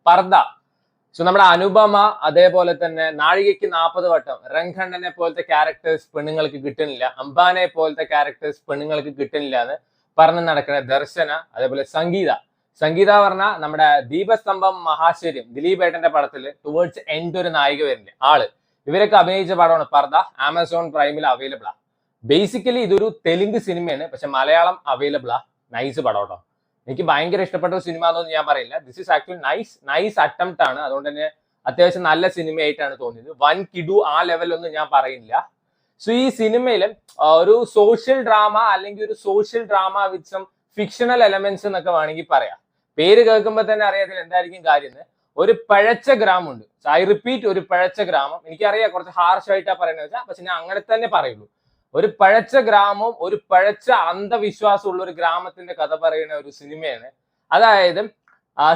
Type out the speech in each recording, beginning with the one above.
പർദ. So നമ്മുടെ അനുപമ, അതേപോലെ തന്നെ നാഴികയ്ക്ക് 40 വട്ടം, രംഗണ്ണനെ പോലത്തെ ക്യാരക്ടേഴ്സ് പെണ്ണുങ്ങൾക്ക് കിട്ടുന്നില്ല, അംബാനെ പോലത്തെ ക്യാരക്ടേഴ്സ് പെണ്ണുങ്ങൾക്ക് കിട്ടുന്നില്ല എന്ന് പറഞ്ഞു നടക്കുന്ന ദർശന, അതേപോലെ സംഗീത പറഞ്ഞാൽ നമ്മുടെ ദീപസ്തംഭം മഹാശ്വര്യം ദിലീപ് ഏട്ടന്റെ പടത്തിൽ ടുവേർഡ്സ് എൻഡ് ഒരു നായിക വരുന്നുണ്ട് ആള്. ഇവരൊക്കെ അഭിനയിച്ച പടമാണ് പർദ. ആമസോൺ പ്രൈമിൽ അവൈലബിൾ ആ. ബേസിക്കലി ഇതൊരു തെലുങ്ക് സിനിമയാണ്, പക്ഷെ മലയാളം അവൈലബിൾ ആ. നൈസ് പടം കേട്ടോ. എനിക്ക് ഭയങ്കര ഇഷ്ടപ്പെട്ട ഒരു സിനിമ എന്നൊന്നും ഞാൻ പറയില്ല. This is actually nice attempt ആണ്. അതുകൊണ്ട് തന്നെ അത്യാവശ്യം നല്ല സിനിമയായിട്ടാണ് തോന്നിയത്. വൻ കിടു ആ ലെവലൊന്നും ഞാൻ പറയുന്നില്ല. സോ ഈ സിനിമയിൽ ഒരു സോഷ്യൽ ഡ്രാമ അല്ലെങ്കിൽ ഒരു social drama with some fictional elements എന്നൊക്കെ വേണമെങ്കിൽ പറയാം. പേര് കേൾക്കുമ്പോൾ തന്നെ അറിയാതിൽ എന്തായിരിക്കും കാര്യം. ഒരു പഴച്ച ഗ്രാമമുണ്ട്. ഐ റിപ്പീറ്റ്, ഒരു പഴച്ച ഗ്രാമം. എനിക്കറിയാം കുറച്ച് ഹാർഷ് ആയിട്ടാ പറയുന്നത് വെച്ചാൽ, പക്ഷെ ഞാൻ അങ്ങനെ തന്നെ പറയുള്ളൂ. ഒരു പഴച്ച ഗ്രാമവും ഒരു പഴച്ച അന്ധവിശ്വാസമുള്ള ഒരു ഗ്രാമത്തിന്റെ കഥ പറയുന്ന ഒരു സിനിമയാണ്. അതായത്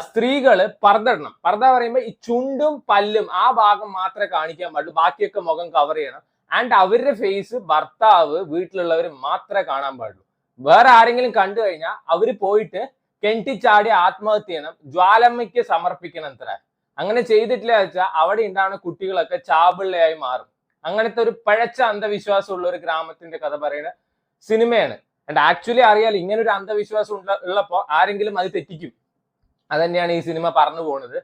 സ്ത്രീകള് പർദ്ദ ഇടണം. പർദ്ദ പറയുമ്പോൾ ഈ ചുണ്ടും പല്ലും ആ ഭാഗം മാത്രമേ കാണിക്കാൻ പാടുള്ളൂ, ബാക്കിയൊക്കെ മുഖം കവർ ചെയ്യണം. ആൻഡ് അവരുടെ ഫേസ് ഭർത്താവ് വീട്ടിലുള്ളവർ മാത്രമേ കാണാൻ പാടുള്ളൂ. വേറെ ആരെങ്കിലും കണ്ടു കഴിഞ്ഞാൽ അവര് പോയിട്ട് കെട്ടിച്ചാടി ആത്മഹത്യ ചെയ്യണം, ജ്വാലമ്മയ്ക്ക് സമർപ്പിക്കണം. അത്ര അങ്ങനെ ചെയ്തിട്ടില്ല വെച്ചാൽ അവിടെ ഉണ്ടാകുന്ന കുട്ടികളൊക്കെ ചാപിള്ളയായി മാറും. അങ്ങനത്തെ ഒരു പഴച്ച അന്ധവിശ്വാസമുള്ള ഒരു ഗ്രാമത്തിന്റെ കഥ പറയുന്ന സിനിമയാണ്. ആൻഡ് ആക്ച്വലി അറിയാലോ, ഇങ്ങനെ ഒരു അന്ധവിശ്വാസം ഉള്ളപ്പോൾ ആരെങ്കിലും അത് തെറ്റിക്കും. അതന്നെയാണ് ഈ സിനിമ പറഞ്ഞു പോകുന്നത്.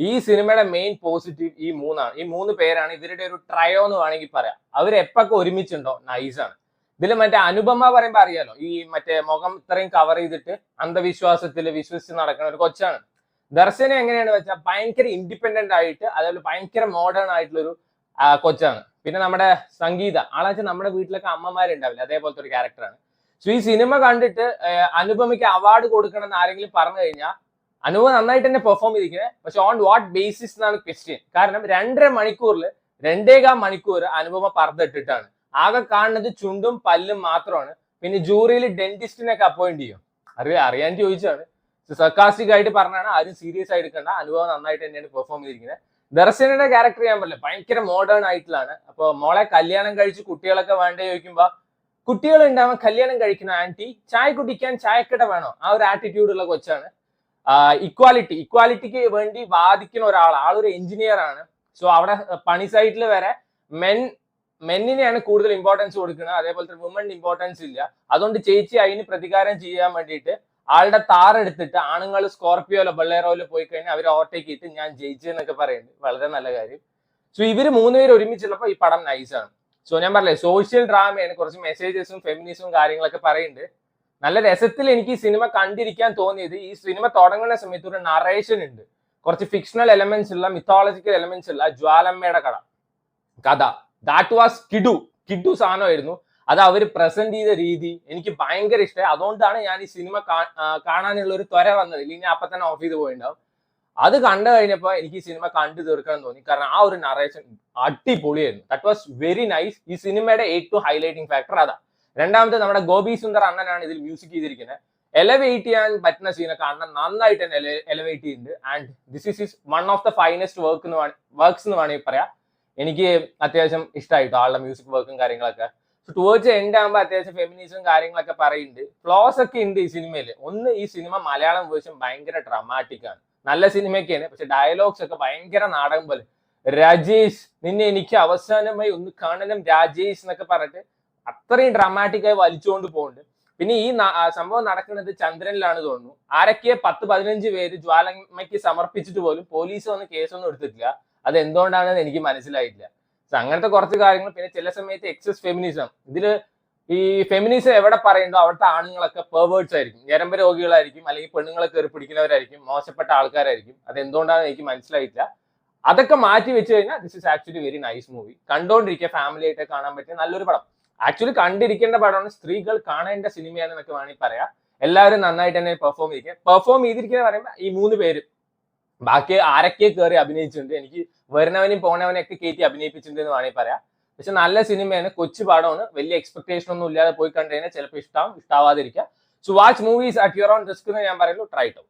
ഈ സിനിമയുടെ മെയിൻ പോസിറ്റീവ് ഈ മൂന്നാണ്. ഈ 3 പേരാണ്. ഇവരുടെ ഒരു ട്രയോ എന്ന് വേണമെങ്കിൽ പറയാം. അവർ എപ്പൊക്കെ ഒരുമിച്ചുണ്ടോ നൈസാണ്. ഇതിൽ മറ്റേ അനുപമ പറയുമ്പോൾ അറിയാലോ, ഈ മറ്റേ മുഖം ഇത്രയും കവർ ചെയ്തിട്ട് അന്ധവിശ്വാസത്തിൽ വിശ്വസിച്ച് നടക്കുന്ന ഒരു കൊച്ചാണ്. ദർശനം എങ്ങനെയാണ് വെച്ചാൽ ഭയങ്കര ഇൻഡിപെൻഡന്റ് ആയിട്ട്, അതേപോലെ ഭയങ്കര മോഡേൺ ആയിട്ടുള്ളൊരു കൊച്ചാണ്. പിന്നെ നമ്മുടെ സംഗീത ആളാച്ചാൽ നമ്മുടെ വീട്ടിലൊക്കെ അമ്മമാരുണ്ടാവില്ല, അതേപോലത്തെ ഒരു ക്യാരക്ടറാണ്. സോ ഈ സിനിമ കണ്ടിട്ട് അനുപമയ്ക്ക് അവാർഡ് കൊടുക്കണം എന്ന് ആരെങ്കിലും പറഞ്ഞു കഴിഞ്ഞാൽ അനുപമ നന്നായിട്ട് തന്നെ പെർഫോം ചെയ്തിരിക്കുന്നത്. പക്ഷെ ഓൺ വാട്ട് ബേസിസ് എന്നാണ് ക്വസ്റ്റ്യൻ. കാരണം 2.5 മണിക്കൂറിൽ 2.25 മണിക്കൂർ അനുപമ പർദ്ദ ഇട്ടിട്ടാണ്. ആകെ കാണുന്നത് ചുണ്ടും പല്ലും മാത്രമാണ്. പിന്നെ ജൂറിയിൽ ഡെന്റിസ്റ്റിനൊക്കെ അപ്പോയിന്റ് ചെയ്യും. അറിയാൻ ചോദിച്ചാണ്. സർക്കാസ്റ്റിക് ആയിട്ട് പറഞ്ഞാണ്, ആരും സീരിയസ് ആയിട്ട് എടുക്കണ്ട. അനുപമ നന്നായിട്ട് തന്നെയാണ് പെർഫോം ചെയ്തിരിക്കുന്നത്. ദർശനയുടെ ക്യാരക്ടർ ചെയ്യാൻ പറ്റില്ല, ഭയങ്കര മോഡേൺ ആയിട്ടുള്ളതാണ്. അപ്പൊ മോളെ കല്യാണം കഴിച്ച് കുട്ടികളൊക്കെ വേണ്ടേ ചോദിക്കുമ്പോ, കുട്ടികൾ ഉണ്ടാവാൻ കല്യാണം കഴിക്കുന്ന ആന്റി, ചായ കുടിക്കാൻ ചായക്കട വേണോ, ആ ഒരു ആറ്റിറ്റ്യൂഡ് ഉള്ള കൊച്ചാണ്. ഇക്വാലിറ്റിക്ക് വേണ്ടി വാദിക്കുന്ന ആളൊരു എഞ്ചിനീയർ ആണ്. സോ അവിടെ പണി സൈറ്റിൽ വരെ മെന്നിനെയാണ് കൂടുതൽ ഇമ്പോർട്ടൻസ് കൊടുക്കുന്നത്, അതേപോലത്തെ വുമൺ ഇമ്പോർട്ടൻസ് ഇല്ല. അതുകൊണ്ട് ചേച്ചി അതിന് പ്രതികാരം ചെയ്യാൻ വേണ്ടിയിട്ട് ആളുടെ താറെടുത്തിട്ട് ആണുങ്ങൾ സ്കോർപിയോയിലോ ബൊളേറോയിലോ പോയി കഴിഞ്ഞാൽ അവർ ഓവർടേക്ക് ചെയ്തിട്ട് ഞാൻ ജയിച്ചെന്നൊക്കെ പറയുന്നത് വളരെ നല്ല കാര്യം. സോ ഇവര് 3 പേര് ഒരുമിച്ചുള്ളപ്പോൾ ഈ പടം നൈസാണ്. സോ ഞാൻ പറഞ്ഞില്ലേ, സോഷ്യൽ ഡ്രാമയാണ്, കുറച്ച് മെസ്സേജസും ഫെമിനിസവും കാര്യങ്ങളൊക്കെ പറയുന്നുണ്ട്. നല്ല രസത്തിൽ എനിക്ക് ഈ സിനിമ കണ്ടിരിക്കാൻ തോന്നിയത്, ഈ സിനിമ തുടങ്ങുന്ന സമയത്ത് ഒരു നറേഷൻ ഉണ്ട്, കുറച്ച് ഫിക്ഷണൽ എലമെന്റ്സ് ഉള്ള, മിത്തോളജിക്കൽ എലമെന്റ്സ് ഉള്ള ജ്വാലമ്മയുടെ കഥ. ദാറ്റ് വാസ് കിഡു സാധനമായിരുന്നു. അത് അവർ പ്രസന്റ് ചെയ്ത രീതി എനിക്ക് ഭയങ്കര ഇഷ്ടമായി. അതുകൊണ്ടാണ് ഞാൻ ഈ സിനിമ കാണാനുള്ള ഒരു ത്വര വന്നത്. ഇല്ലെങ്കിൽ അപ്പൊ തന്നെ ഓഫ് ചെയ്ത് പോയിണ്ടാവും. അത് കണ്ടു കഴിഞ്ഞപ്പോൾ എനിക്ക് ഈ സിനിമ കണ്ടു തീർക്കണം തോന്നി. കാരണം ആ ഒരു നറേഷൻ അടിപൊളിയായിരുന്നു. That was very nice. ഈ സിനിമയുടെ ഏറ്റവും ഹൈലൈറ്റിംഗ് ഫാക്ടർ അതാ. രണ്ടാമത്തെ നമ്മുടെ ഗോപി സുന്ദർ അണ്ണനാണ് ഇതിൽ മ്യൂസിക് ചെയ്തിരിക്കുന്നത്. എലവേറ്റ് ചെയ്യാൻ പറ്റുന്ന സീനൊക്കെ അണ്ണൻ നന്നായിട്ട് തന്നെ എലവേറ്റ് ചെയ്യുന്നുണ്ട്. And this is one of the finest works എന്ന് വേണമെങ്കിൽ പറയാം. എനിക്ക് അത്യാവശ്യം ഇഷ്ടമായിട്ടോ ആളുടെ മ്യൂസിക് വർക്കും കാര്യങ്ങളൊക്കെ. ടുവേർഡ്സ് എൻഡ് ആകുമ്പോൾ അത്യാവശ്യം ഫെമിനിസം കാര്യങ്ങളൊക്കെ പറയുന്നുണ്ട്. ഫ്ലോസ് ഒക്കെ ഉണ്ട് ഈ സിനിമയിൽ. ഒന്ന്, ഈ സിനിമ മലയാളം വേർഷൻ ഭയങ്കര ഡ്രാമാറ്റിക് ആണ്. നല്ല സിനിമയൊക്കെയാണ്, പക്ഷെ ഡയലോഗ്സ് ഒക്കെ ഭയങ്കര നാടകം പോലെ. രാജേഷ്, നിന്നെ എനിക്ക് അവസാനമായി ഒന്ന് കാണണം രാജേഷ് എന്നൊക്കെ പറഞ്ഞിട്ട് അത്രയും ഡ്രാമാറ്റിക് ആയി വലിച്ചുകൊണ്ട് പോകുന്നുണ്ട്. പിന്നെ ഈ സംഭവം നടക്കുന്നത് ചന്ദ്രനിലാണ് തോന്നുന്നു. ആരൊക്കെ 10-15 പേര് ജ്വാലമ്മയ്ക്ക് സമർപ്പിച്ചിട്ട് പോലും പോലീസ് വന്ന് കേസൊന്നും എടുത്തിട്ടില്ല. അത് എന്തുകൊണ്ടാണെന്ന് എനിക്ക് മനസ്സിലായിട്ടില്ല. അങ്ങനത്തെ കുറച്ച് കാര്യങ്ങൾ. പിന്നെ ചില സമയത്ത് എക്സസ് ഫെമിനിസം. ഇതില് ഈ ഫെമിനിസം എവിടെ പറയുന്നുണ്ടോ അവിടുത്തെ ആണുങ്ങളൊക്കെ പെർവേർട്സ് ആയിരിക്കും, ഞരമ്പ് രോഗികളായിരിക്കും, അല്ലെങ്കിൽ പെണ്ണുങ്ങളെ കയറി പിടിക്കുന്നവരായിരിക്കും, മോശപ്പെട്ട ആൾക്കാരായിരിക്കും. അത് എന്തുകൊണ്ടാണെന്ന് എനിക്ക് മനസ്സിലായിട്ടില്ല. അതൊക്കെ മാറ്റി വെച്ച് കഴിഞ്ഞാൽ this is actually very nice movie. കണ്ടോണ്ടിരിക്കുക, ഫാമിലി ആയിട്ട് കാണാൻ പറ്റിയ നല്ലൊരു പടം. ആക്ച്വലി കണ്ടിരിക്കേണ്ട പടമാണ്, സ്ത്രീകൾ കാണേണ്ട സിനിമയാണെന്നൊക്കെ വേണമെങ്കിൽ പറയാം. എല്ലാവരും നന്നായിട്ട് തന്നെ പെർഫോം ചെയ്തിരിക്കുക പറയുമ്പോൾ ഈ 3 പേര്. ബാക്കി ആരൊക്കെ കയറി അഭിനയിച്ചിട്ടുണ്ട്, എനിക്ക് വരുന്നവനും പോണവനെയൊക്കെ കയറ്റി അഭിനയിപ്പിച്ചിട്ടുണ്ട് എന്ന് വേണമെങ്കിൽ പറയാം. പക്ഷെ നല്ല സിനിമയാണ്, കൊച്ചു പാടമാണ്. വലിയ എക്സ്പെക്ടേഷൻ ഒന്നും ഇല്ലാതെ പോയി കണ്ടു കഴിഞ്ഞാൽ ചിലപ്പോൾ ഇഷ്ടാവാതിരിക്കുക. So watch movies at your own risk എന്ന് ഞാൻ പറയുള്ളൂ. Try to.